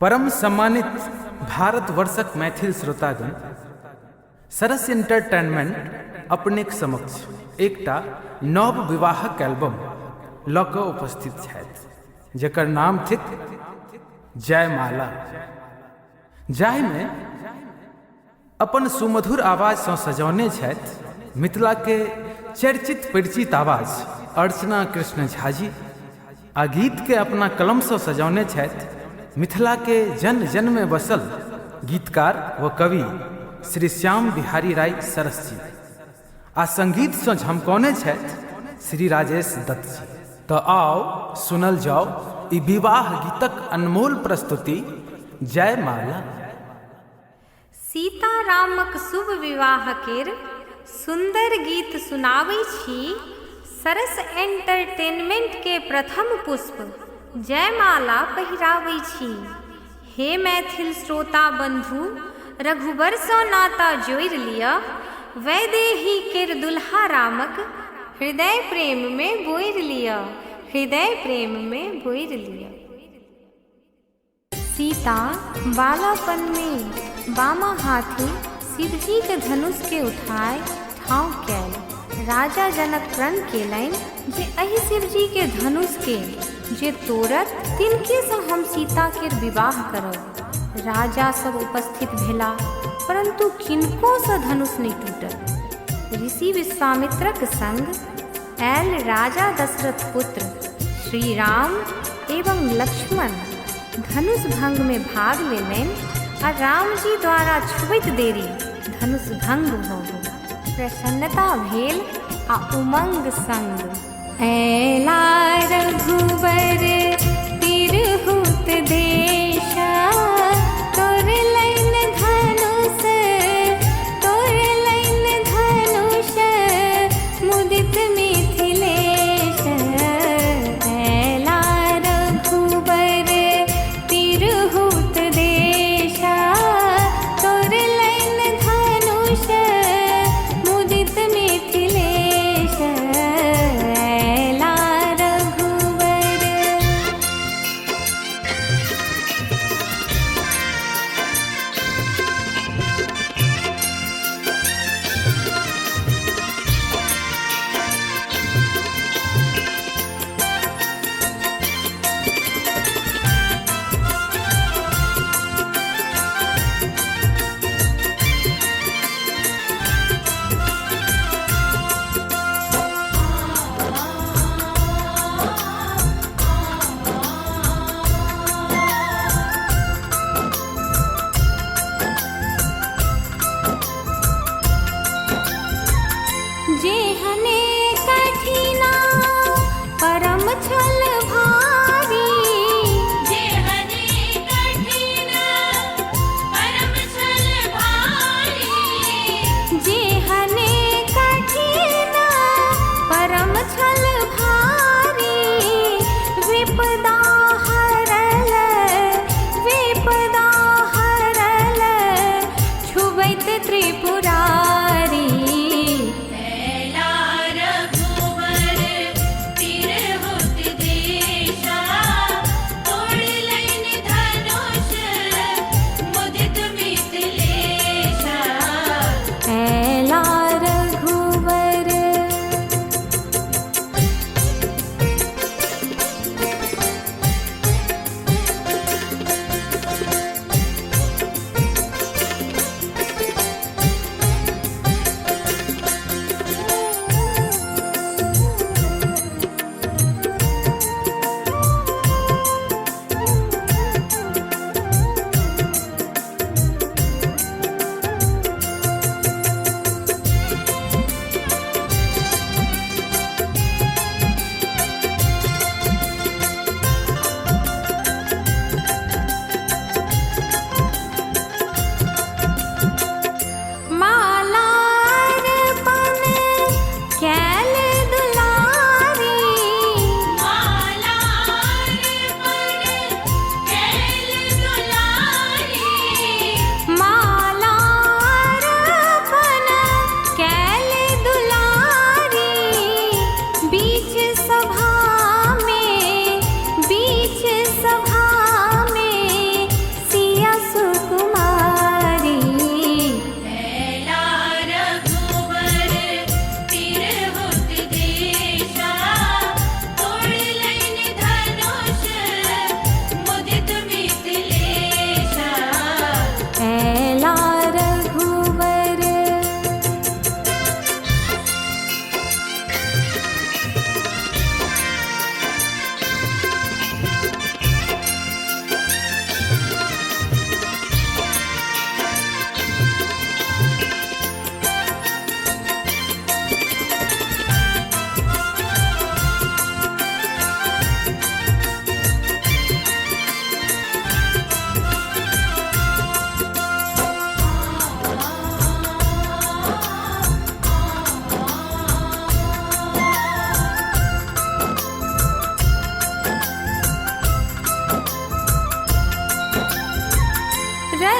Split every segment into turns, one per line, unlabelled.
परम सम्मानित भारतवर्षक मैथिल श्रोतागण, सरस एंटरटेनमेंट अपनेक समक्ष एकटा नव विवाहक एल्बम लऽ कऽ उपस्थित छथि जकर नाम थिक जयमाला, जाहिमे अपन सुमधुर आवाजसँ सजौने छथि मिथिला के चर्चित परिचित आवाज अर्चना कृष्ण झा जी, आ गीत के अपना कलमसँ सजौने छथि मिथिला के जन जन में बसल गीतकार व कवि श्री श्याम बिहारी राय सरस जी, आ संगीतसँ झमकौने छथि श्री राजेश दत्त जी। तऽ आओ सुनल जाओ ई विवाह गीतक अनमोल प्रस्तुति जयमाला।
सीता रामक शुभ विवाह केर सुंदर गीत सुनाबै छी सरस एंटरटेनमेंट के प्रथम पुष्प जयमाला पहिराबै छी। हे मैथिल श्रोता बंधु, रघुवरसँ नाता जोड़ि लिअ, वैदेही केर दुल्हा रामक हृदय प्रेम में बोरि लिअ, हृदय प्रेम में बोरि लिअ। सीता बालापन में बामा हाथी सिद्धि के धनुष के उठाए ठाव कैल। राजा जनक प्रण केलनि जे एहि शिवजी के धनुष के जे तोड़त तिनके सँ हम सीता केर विवाह करब। राजा सब उपस्थित भेला, परंतु किनको सँ धनुष नहीं टूटल। ऋषि विश्वामित्रक संग आयल राजा दशरथ पुत्र श्री राम एवं लक्ष्मण धनुष भंग में भाग लेलनि, आ राम जी द्वारा छुबैत देरी धनुष भंग भऽ गेल। प्रसन्नता भेल आ उमंग संग ऐला रघुबर तिरहुत देशा, तोड़लनि धनुष मुदित मिथिलेश। ऐला रघुबर तिरहुत देशा, तोड़लनि धनुष मुदित मिथिलेश। ऐला रघुबर।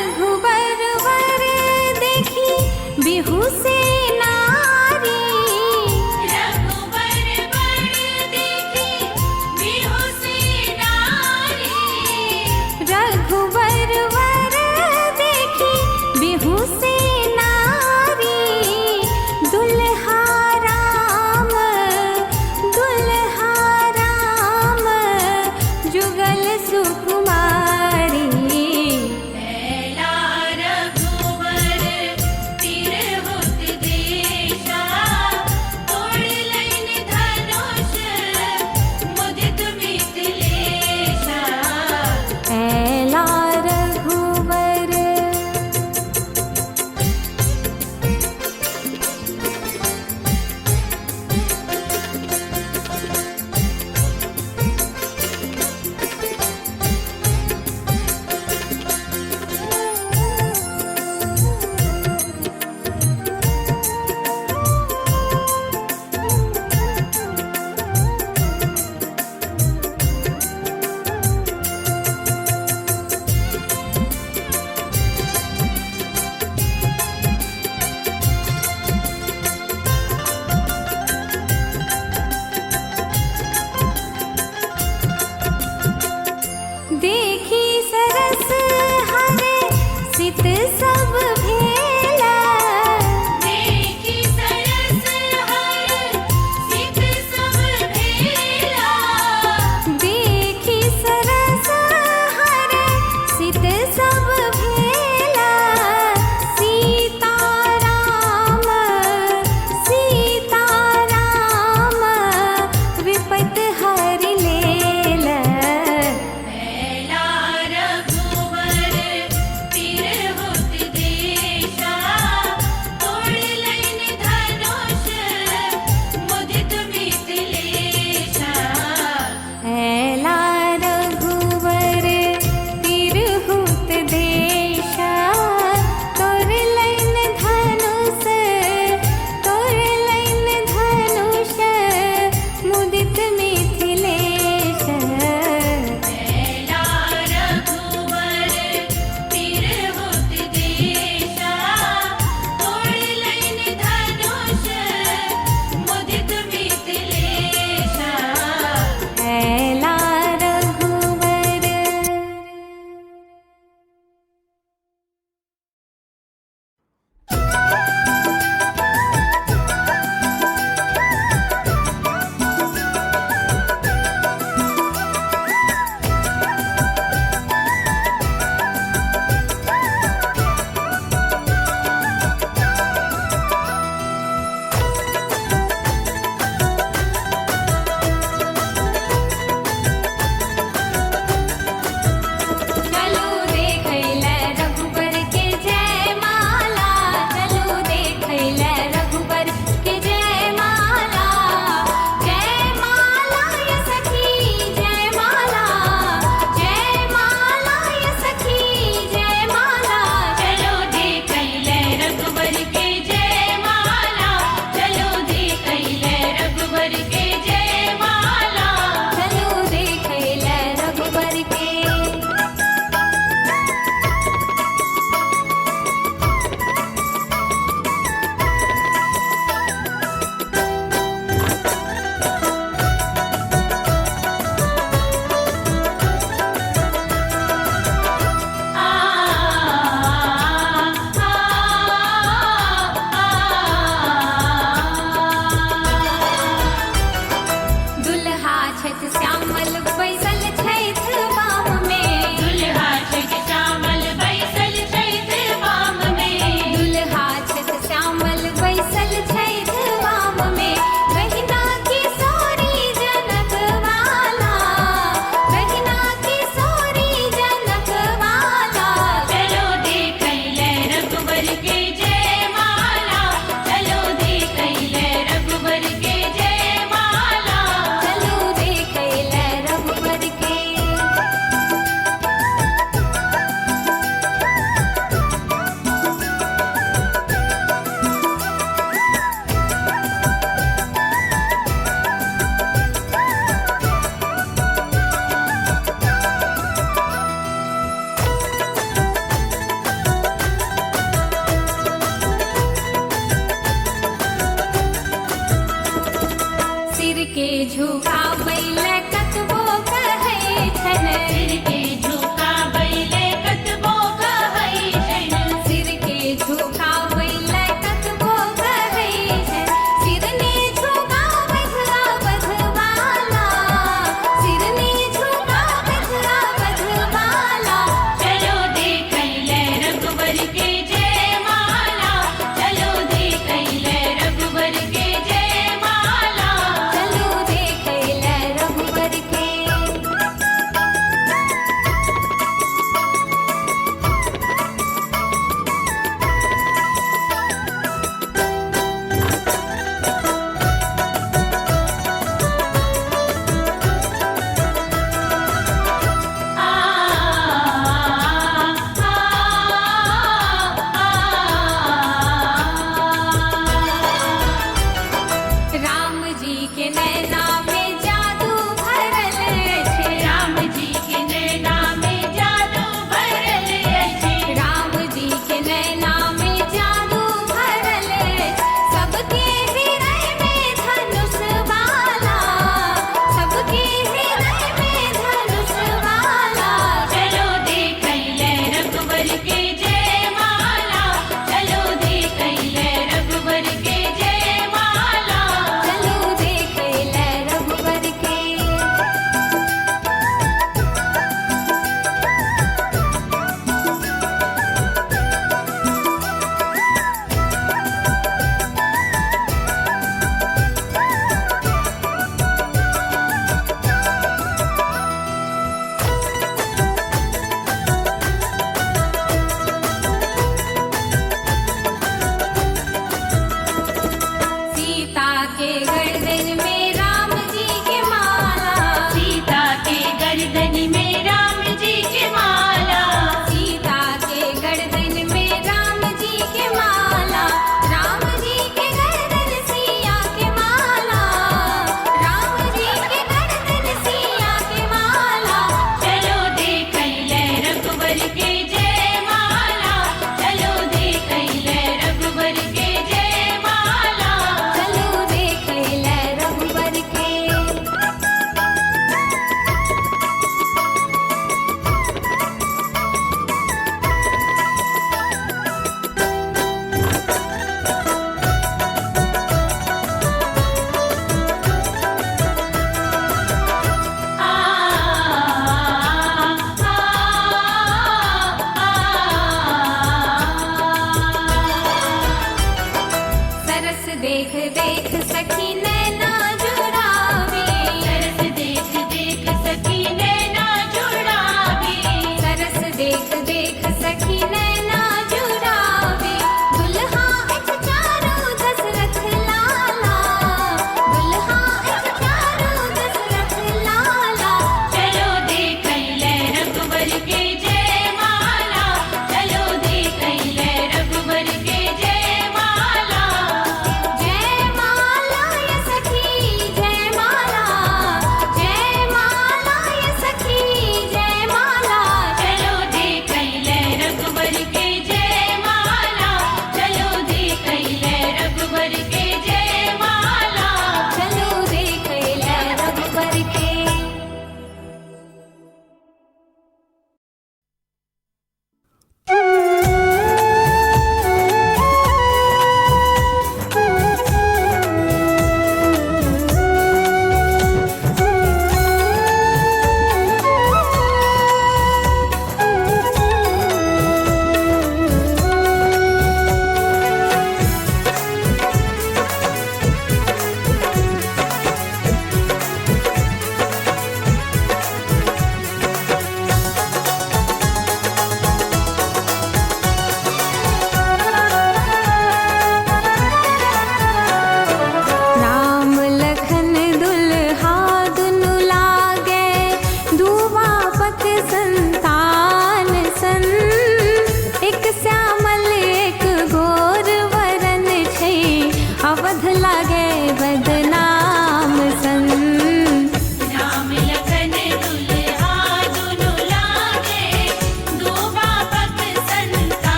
रघुबर वर देखी बिहू से नारी,
रघुबर वर देखी बिहू से नारी,
रघुबर वर देखी बिहू से नारी, दुल्हा राम जुगल सुकुमारी।
लैला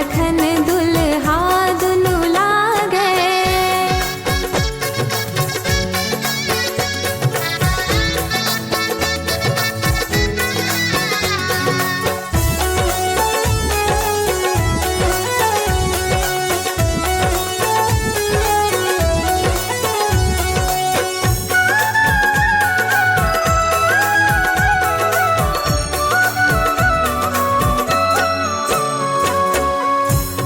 लखन दुल्हा दुनु लागे।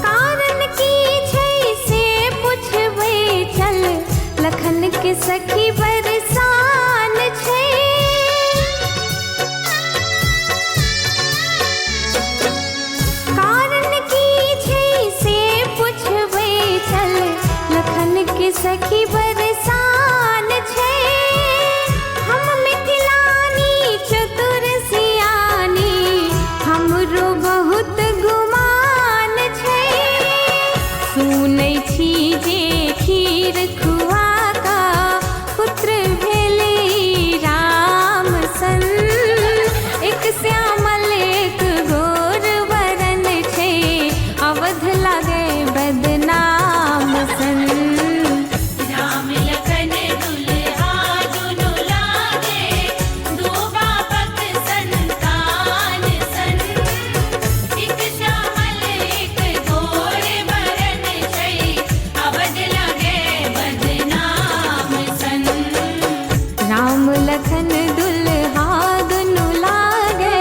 कारण की छै से पुछबै चल, लखन के सखी बरसान छै। कारण की छै से पुछबै चल, लखन के सखी बरसान छै। हम मिथिलानी चतुर सियानी, हमरो बहुत गुमान छै। सुनै छी जे खीर खुआ का पुत्र भेलै राम सन। एक श्यामल एक गोर वरन छै, अवध लागे बदनाम सन।
राम लखन दुल्हा दुनु लागे, दो बापक संतान सन। एक श्यामल एक गोर वरन छै, अवध लागे बदनाम सन।
राम लखन दुल्हा दुनु लागे।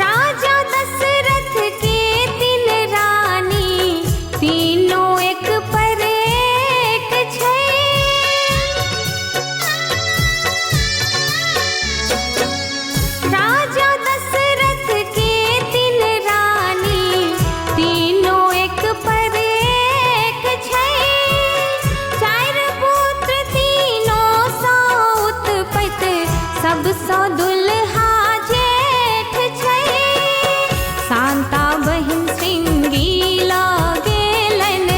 राजा दशरथ के तीन रानी, तीनों एक पर एक छै। राजा दशरथ के तीन रानी, तीनों एक पर एक छै। चार पुत्र तीनों सौ उत्पैत, सब सौ दुल्हा जेठ छै। शांता बहिन श्रृंगी लागेलन,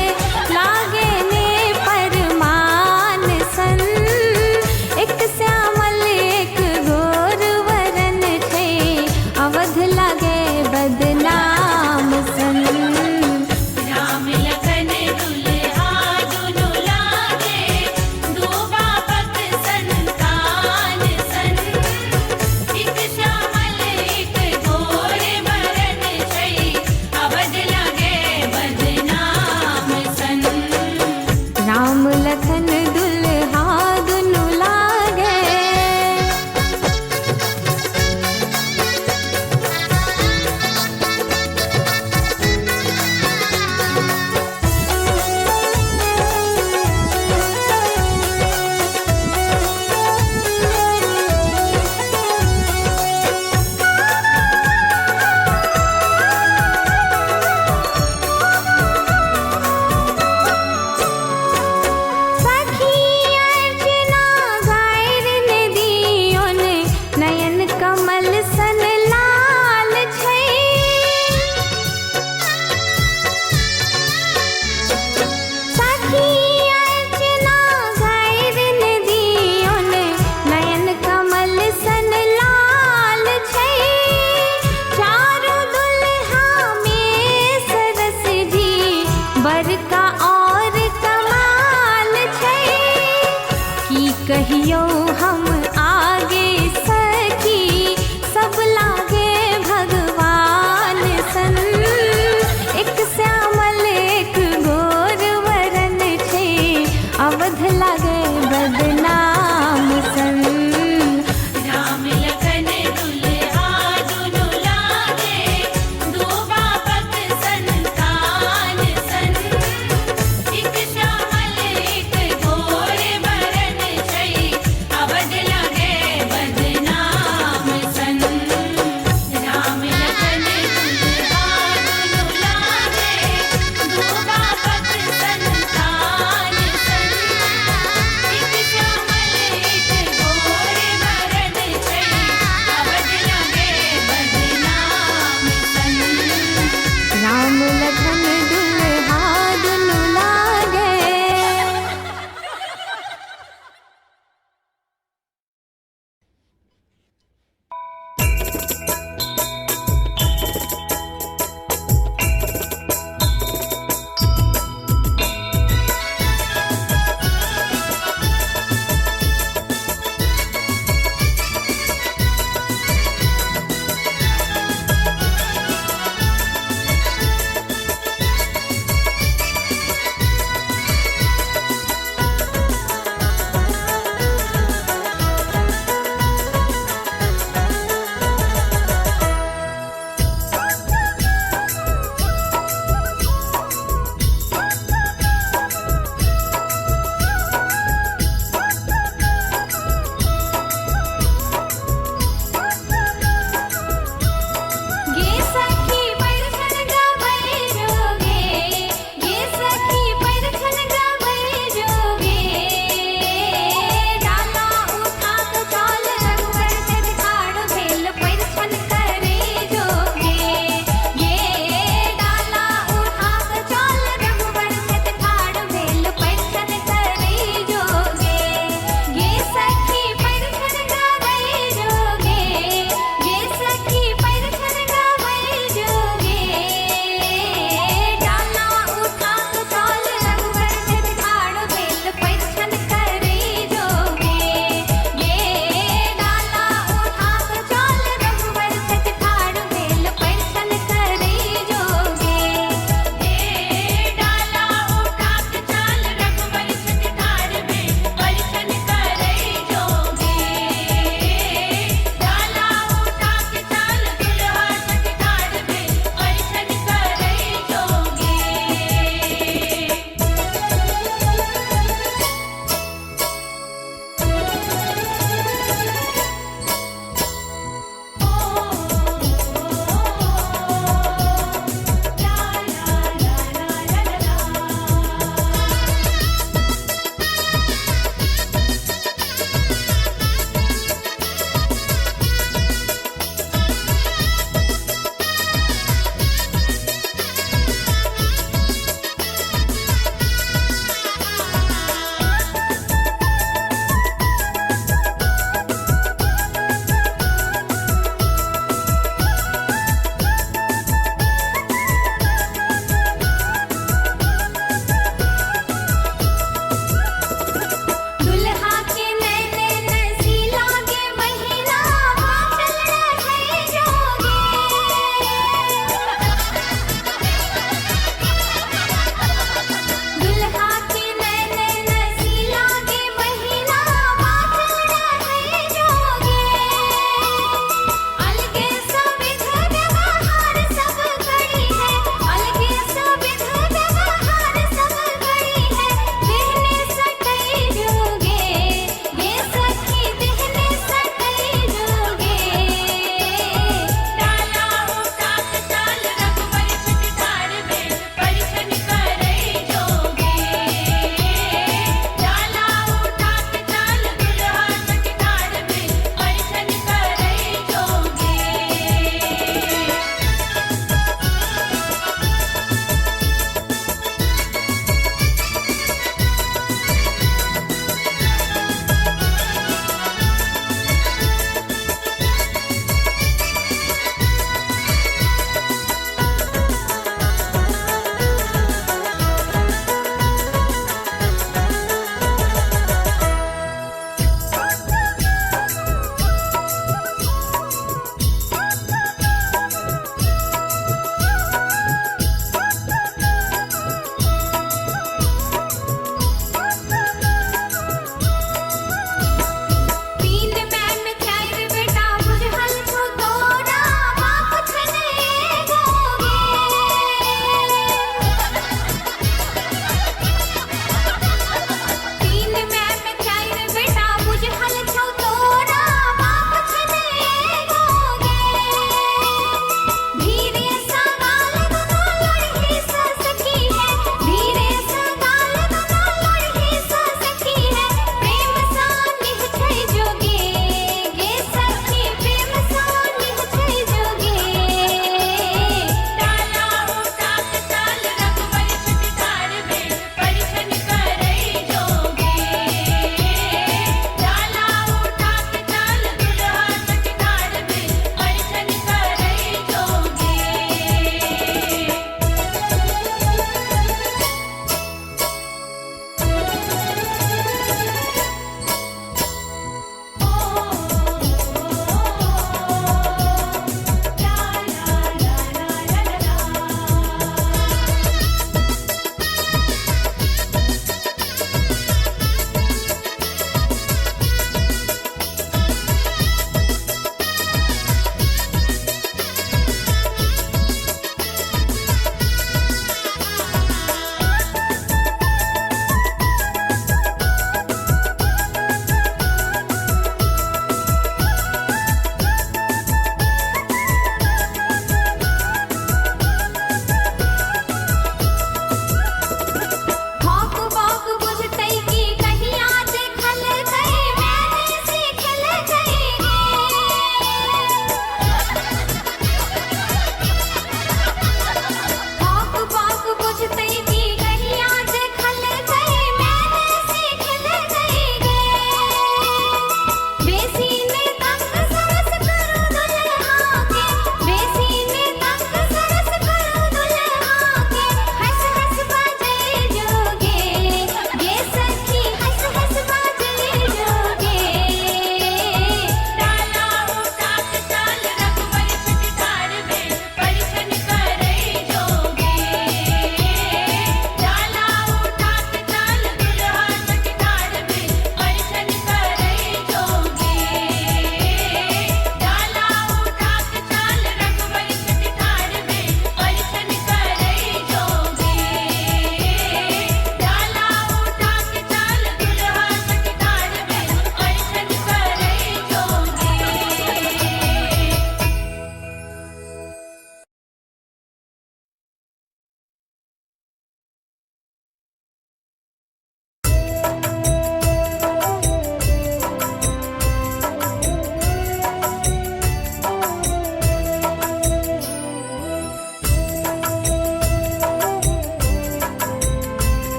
लागेने परमान सन। एक श्यामल एक गोर वरन छै, अवध लागे बदनाम सन।
राम लखन दुल्हा दुनु लागे, दो बापक संतान सन। एक श्यामल एक गोर वरन छै, अवध लागे बदनाम सन।
राम लखन दुल्हा दुनु लागे। सखी अर्चना गायर ने दियोन, नयन कमल सन लाल छै। सखी अर्चना गायर ने दियोन, नयन कमल सन लाल छै। चारों दुल्हा में सरस जी, बड़का और कमाल छै। की कहियो हम आगे सखी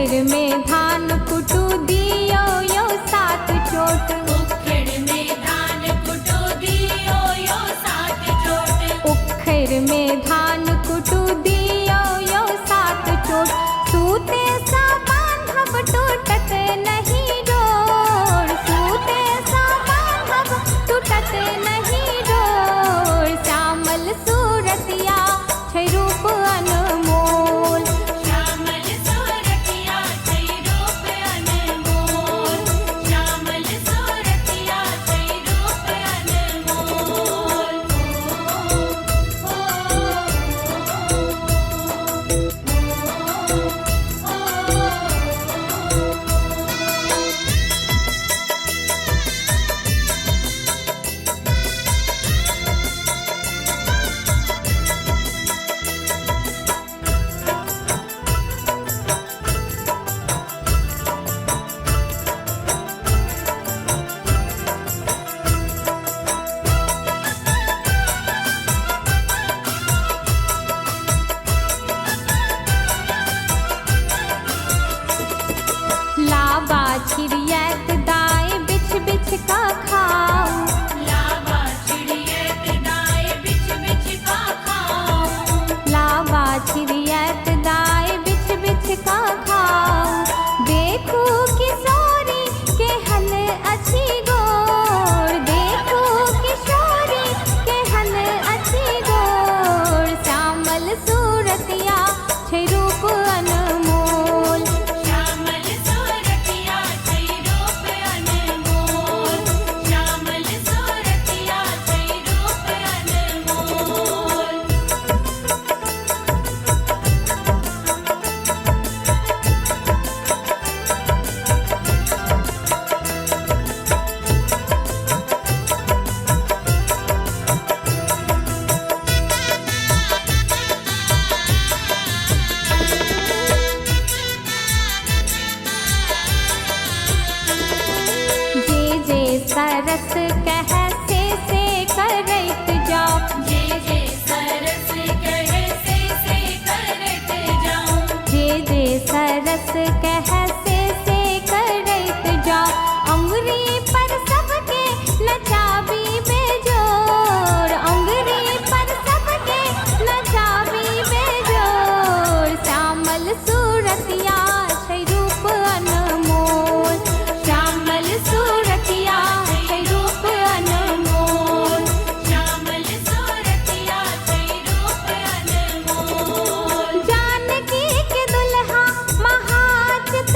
उखड़ में धान कुटू दियो यो सात चोट।
उखड़ में धान कुटो दियो यो सात चोट।
उखड़ में धान कुटू दियो यो सात चोट। सूते सा बांधब टूटत नहीं डोर। सूते सा बांधब टूटत नहीं डोर। श्यामल सूरतिया छै रूप अनमोल।
श्यामल सूरतिया छै रूप अनमोल। श्यामल सूरतिया छै रूप अनमोल।
लाबा छिड़ियत दाए बिछ बिछ का खाऊं।
लावा चिड़ियत दाए बिछ बिछ का खाऊं।
लाबा छिड़ियत दाए बिछ बिछ का खाऊं। देखू किशोरी के हल अच्छी गोर। देखू किशोरी के हल अच्छी गोर। श्यामल सूरतिया छै रूप अनमोल।
श्यामल सूरतिया छै रूप अनमोल। श्यामल सूरतिया छै रूप अनमोल।
जे सरस कह से करैत जाओ।
जे जे सरस कहे से करत जाऊं।
जे सरस कह से करैत जाओ। अंगुरी पर सबके नचाबी बेजोर। अंगुरी पर सबके नचाबी बेजोर। श्यामल सूरतिया छै रूप अनमोल। श्यामल सूरतिया छै रूप अनमोल।
श्यामल सूरतिया छै रूप अनमोल।
जानकी के दुल्हा महाचित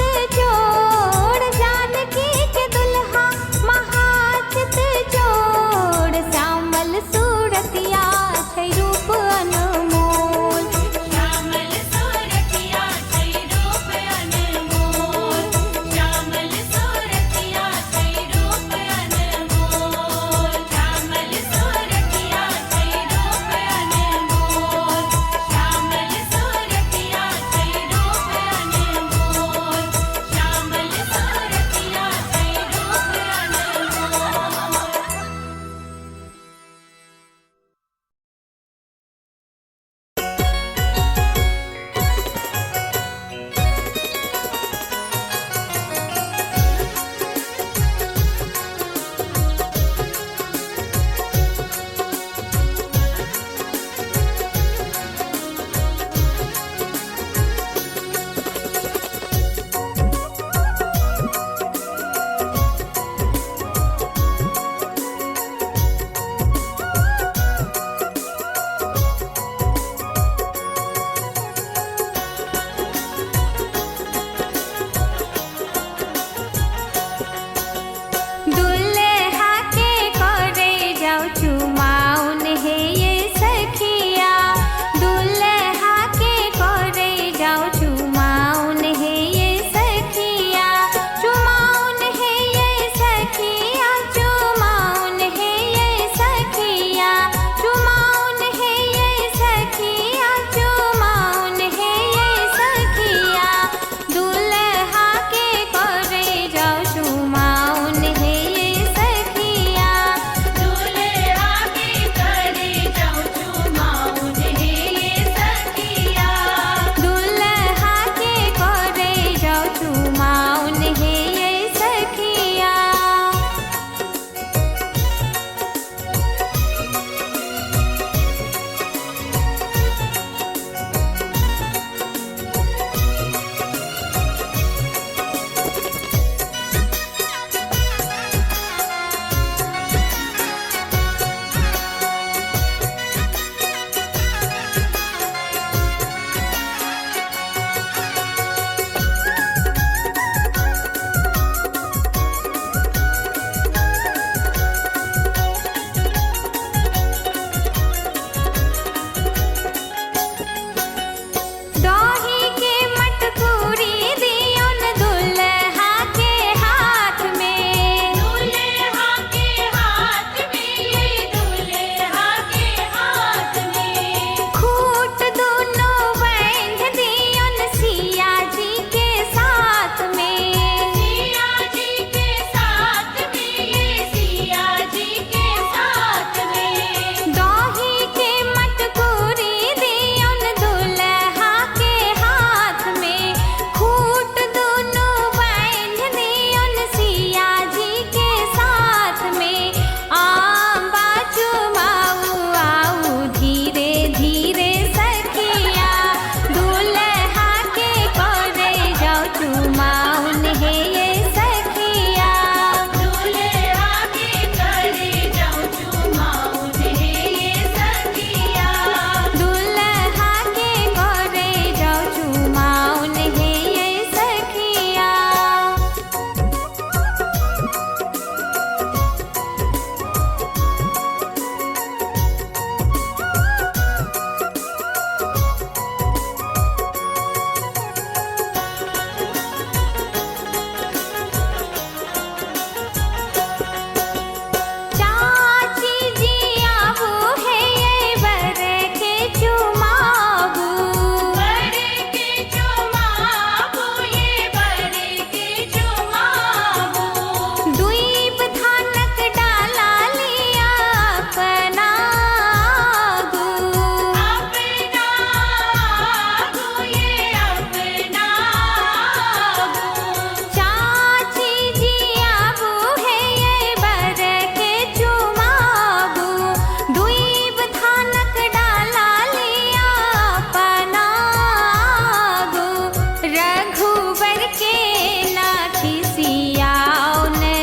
रघुबर के ना खिसियाओ ने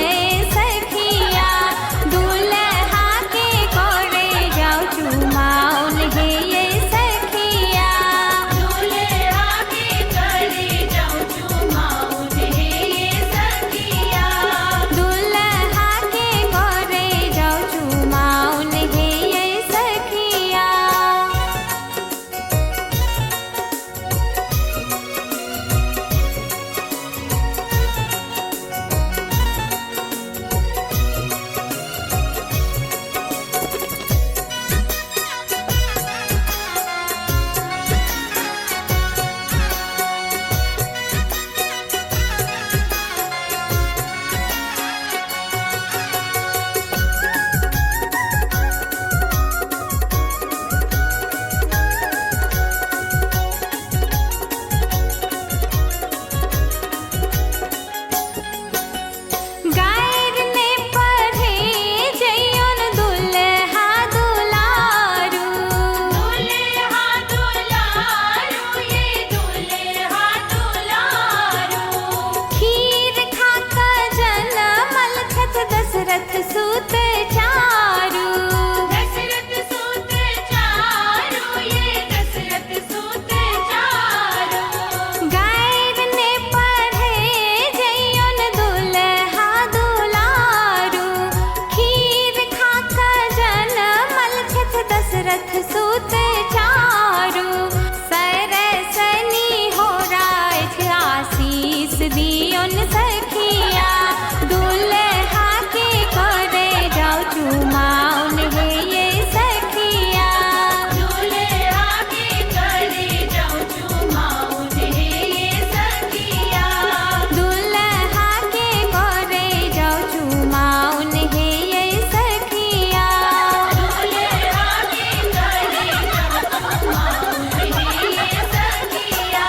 सखिया दुल्हा के करे जाओ चुमाओ हे ये सखिया
दुल्हा के करे जाऊं चुमाऊं हे ये सखिया
दुल्हा के करे जाओ चुमाओ हे ये सखिया गायर ने पढ़े जइयोन दुल्हा दुलारू
दुल्हा दुलारू ये दुल्हा दुलारू
खीर खाका जनमल छत दशरथ सुत चारू
दशरथ सूत चारू ये दशरथ सूत चारू
गायर ने पढ़े जइयोन दुल्हा दुलारू खीर खाका जनमल छत दशरथ सुत चारू सरसनी हो राज आशीष दियोन सखिया दुल्हा के करे जाओ चुमाओन हे ये सखिया
दुल्हा के करे जाऊं चुमाऊं हे ये सखिया
दुल्हा के करे जाओ चुमाओन हे ये सखिया
दुल्हा के करे जाऊं चुमाऊं हे ये सखिया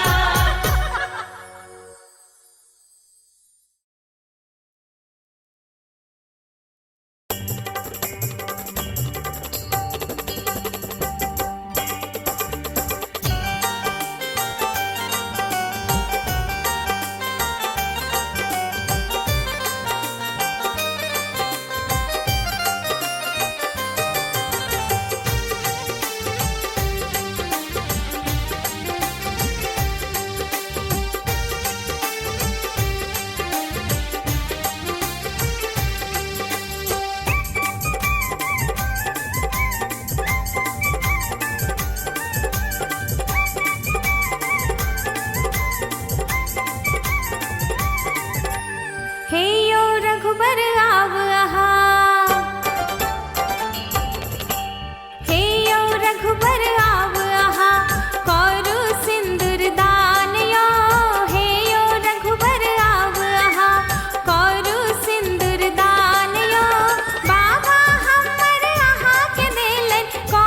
हे यो रघुबर आव आहा हे यो रघुबर आव आहा करू सिंदूर दान यो हे यो रघुबर आव आहा करू सिंदूर दान यो बाबा हमर आहा के देलन को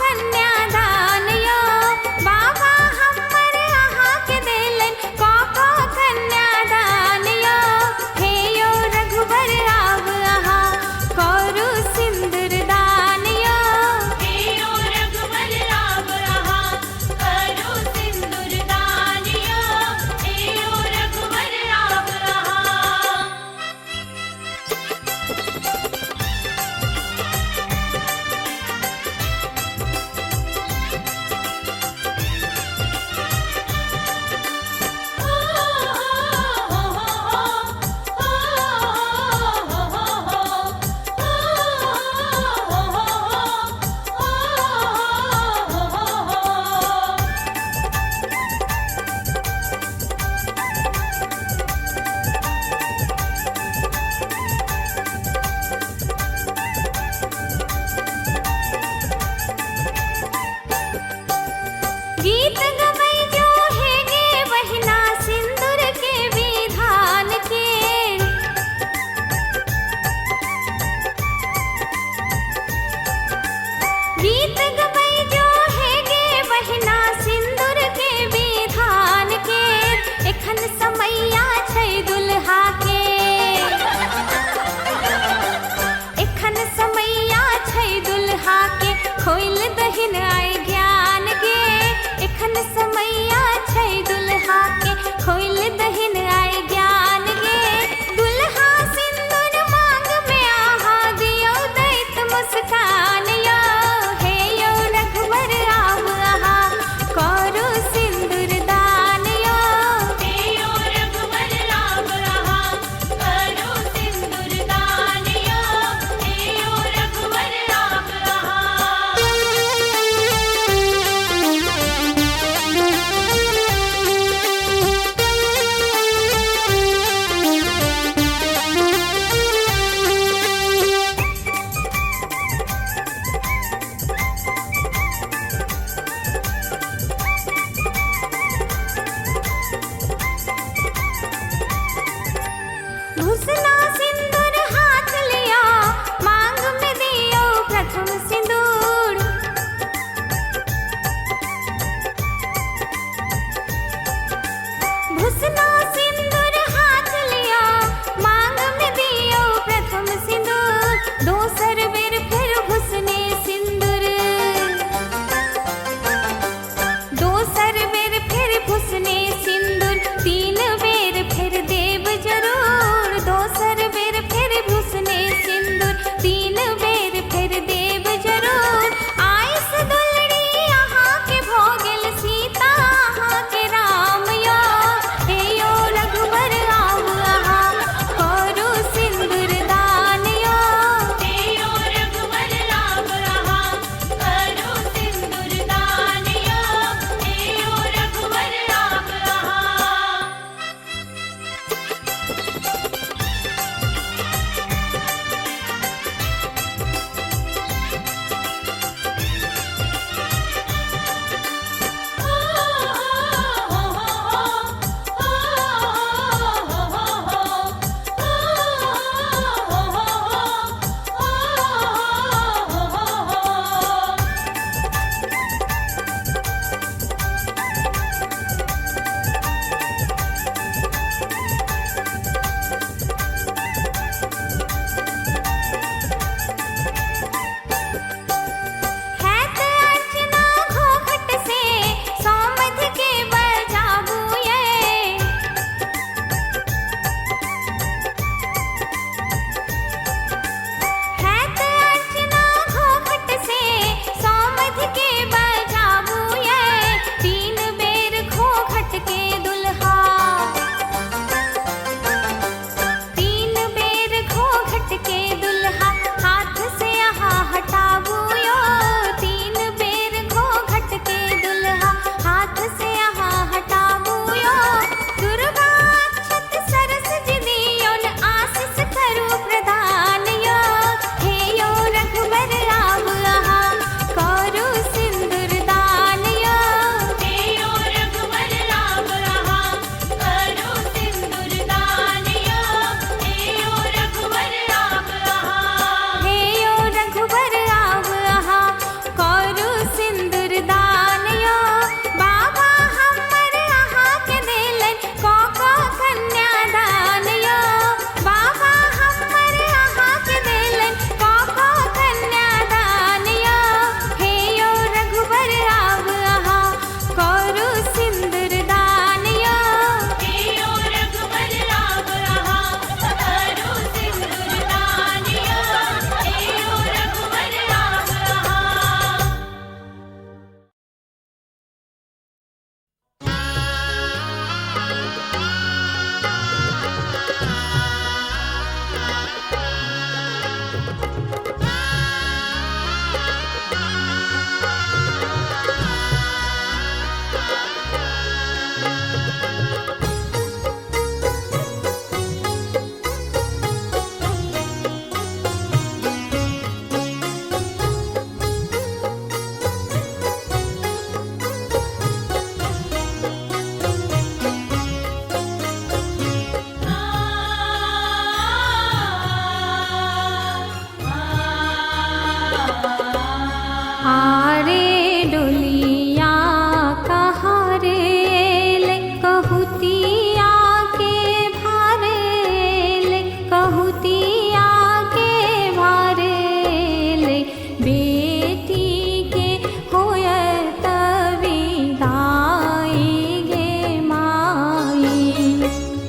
कन्या दान यो बाबा हमर आहा के देलन को कन्या दान यो हे यो रघुबर आव आहा करू सिंदूर दान यो
हे यो रघुबर आव आहा करू सिंदूर दानियो हे यो रघुबर आव आहा
गीत गवै जो है गे बहिना सिंदूर के विधान के गीत गवै जो है गे बहिना सिंदूर के विधान के एखन समैया छै दुल्हा के एखन समैया छै दुल्हा के खोइल दहिन आय ज्ञान गे एखन समैया छै दुल्हा के खोइल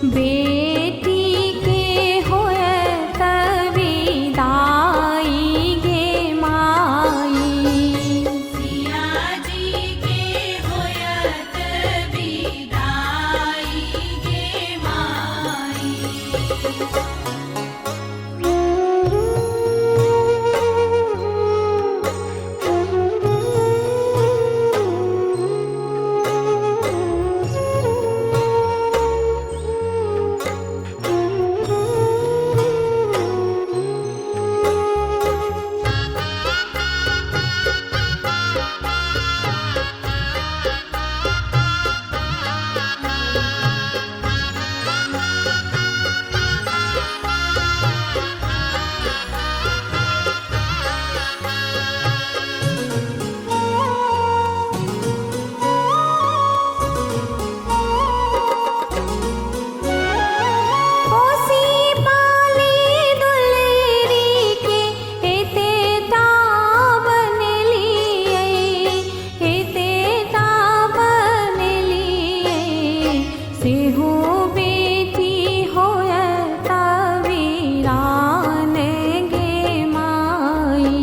बेटी के होयत विदाई गे माई।
सिया जी के होयत विदाई गे माई।
पोसी पाली दुलरी के एते तावन लिए, एते तावन लिए। सेहो बेटी होयत वीरान गे माई।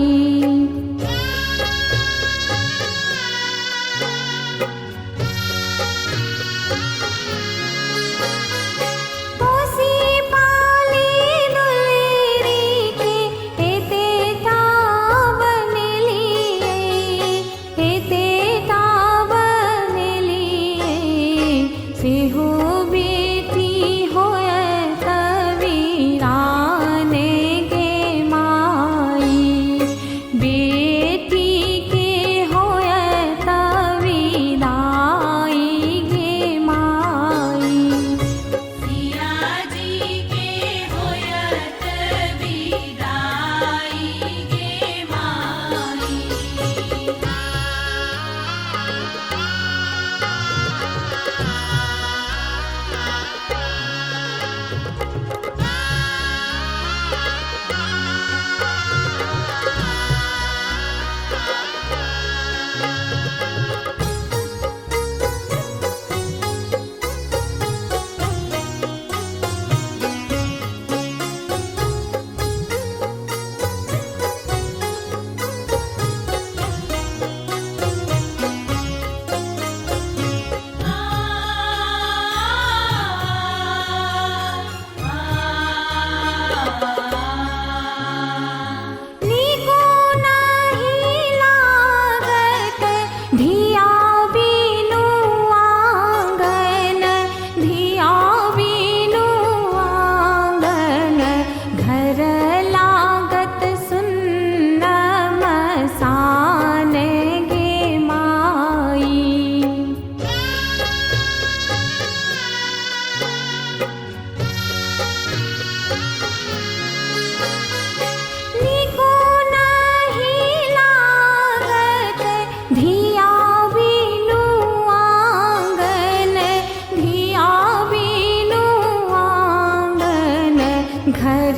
पोसी पाली दुलरी के एते तावन लिए, एते तावन लिए। सेहो बेटी होयत वीरान गे माई। बेटी के होयत विदाई गे माई।
सिया जी के होयत विदाई गे माई।
नीको नाही लागत धिया बिनु आंगन, धिया बिनु आंगन। घर लागत सुन्न मसान गे माई। नीको नाही लागत धिया बिनु आंगन, धिया बिनु आंगन। घर